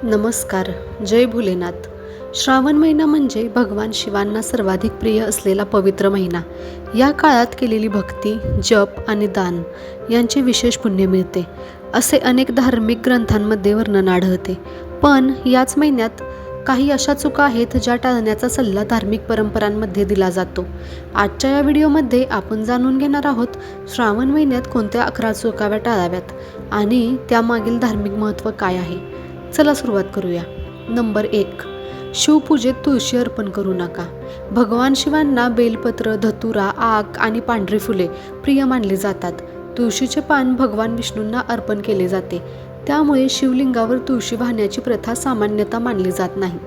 नमस्कार. जय भोलेनाथ. श्रावण महिना म्हणजे भगवान शिवांना सर्वाधिक प्रिय असलेला पवित्र महिना. या काळात केलेली भक्ती, जप आणि दान यांचे विशेष पुण्य मिळते, असे अनेक धार्मिक ग्रंथांमध्ये वर्णन आढळते. पण याच महिन्यात काही अशा चुका आहेत ज्या टाळण्याचा सल्ला धार्मिक परंपरांमध्ये दिला जातो. आजच्या या व्हिडिओमध्ये आपण जाणून घेणार आहोत श्रावण महिन्यात कोणत्या 11 चुका टाळाव्यात आणि त्यामागील धार्मिक महत्त्व काय आहे. चला सुरुवात करूया. नंबर 1. शिवपूजेत तुळशी अर्पण करू नका. भगवान शिवांना बेलपत्र, धतुरा, आक आणि पांढरी फुले प्रिय मानली जातात. तुळशीचे पान भगवान विष्णूंना अर्पण केले जाते, त्यामुळे शिवलिंगावर तुळशी वाहण्याची प्रथा सामान्यतः मानली जात नाही.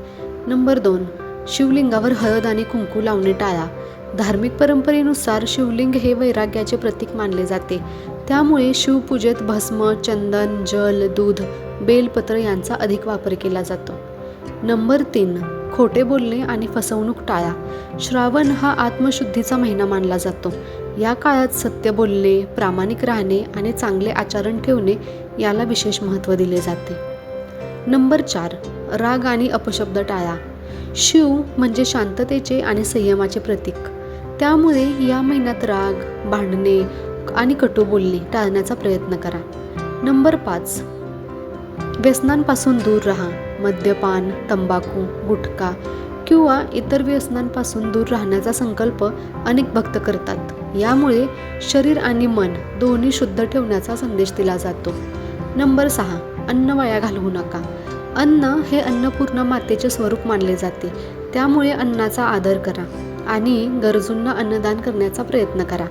नंबर 2. शिवलिंगावर हळद आणि कुंकू लावणे टाळा. धार्मिक परंपरेनुसार शिवलिंग हे वैराग्याचे प्रतीक मानले जाते, त्यामुळे शिवपूजेत भस्म, चंदन, जल, दूध, बेलपत्र यांचा अधिक वापर केला जातो. नंबर 3. खोटे बोलणे आणि फसवणूक टाळा. श्रावण हा आत्मशुद्धीचा महिना मानला जातो. या काळात सत्य बोलणे, प्रामाणिक राहणे आणि चांगले आचरण ठेवणे याला विशेष महत्त्व दिले जाते. नंबर 4. राग आणि अपशब्द टाळा. शिव म्हणजे शांततेचे आणि संयमाचे प्रतीक, त्यामुळे या महिन्यात राग, भांडणे आणि कटू बोलणे टाळण्याचा प्रयत्न करा. नंबर 5. व्यसनांपासून दूर राहा. मद्यपान, तंबाखू, गुटखा किंवा इतर व्यसनांपासून दूर राहण्याचा संकल्प अनेक भक्त करतात. यामुळे शरीर आणि मन दोन्ही शुद्ध ठेवण्याचा संदेश दिला जातो. नंबर 6. अन्न वाया घालवू नका. अन्न हे अन्नपूर्णा मातेचे स्वरूप मानले जाते, त्यामुळे अन्नाचा आदर करा आणि गरजूंना अन्नदान करण्याचा प्रयत्न करा.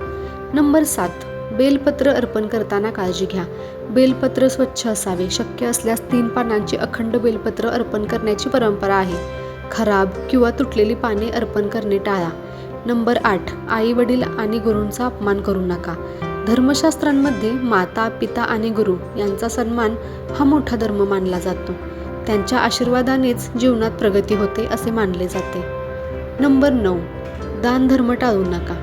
नंबर 7. बेलपत्र अर्पण करताना काळजी घ्या. बेलपत्र स्वच्छ असावे. शक्य असल्यास 3 पानांची अखंड बेलपत्र अर्पण करण्याची परंपरा आहे. खराब किंवा तुटलेली पाने अर्पण करणे टाळा. नंबर 8. आई वडील आणि गुरूंचा अपमान करू नका. धर्मशास्त्रांमध्ये माता, पिता आणि गुरु यांचा सन्मान हा मोठा धर्म मानला जातो. त्यांच्या आशीर्वादानेच जीवनात प्रगती होते असे मानले जाते. नंबर 9. दान धर्म टाळू नका.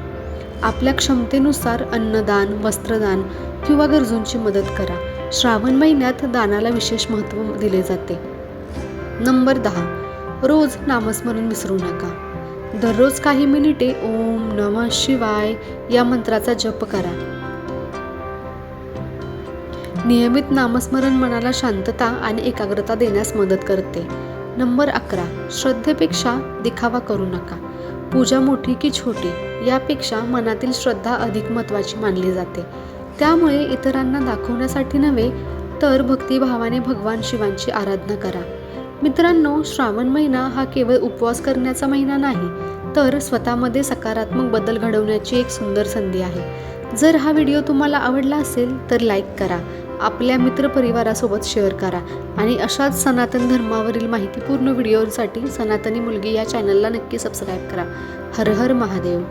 आपल्या क्षमतेनुसार अन्नदान, वस्त्रदान किंवा गरजूंची मदत करा. श्रावण महिन्यात दानाला विशेष महत्त्व दिले जाते. नंबर 10. रोज नामस्मरण विसरू नका. दररोज काही मिनिटे ओम नमः शिवाय या मंत्राचा जप करा. नियमित नामस्मरण मनाला शांतता आणि एकाग्रता देण्यास मदत करते. नंबर 11. श्रद्धेपेक्षा दिखावा करू नका. पूजा मोठी की छोटी यापेक्षा मनातील श्रद्धा अधिक महत्त्वाची मानली जाते, त्यामुळे इतरांना दाखवण्यासाठी नव्हे तर भक्तिभावाने भगवान शिवांची आराधना करा. मित्रांनो, श्रावण महिना हा केवळ उपवास करण्याचा महिना नाही, तर स्वतःमध्ये सकारात्मक बदल घडवण्याची एक सुंदर संधी आहे. जर हा व्हिडिओ तुम्हाला आवडला असेल तर लाईक करा, आपल्या मित्रपरिवारासोबत शेअर करा आणि अशाच सनातन धर्मावरील माहितीपूर्ण व्हिडिओसाठी सनातनी मुलगी या चॅनलला नक्की सबस्क्राईब करा. हर हर महादेव.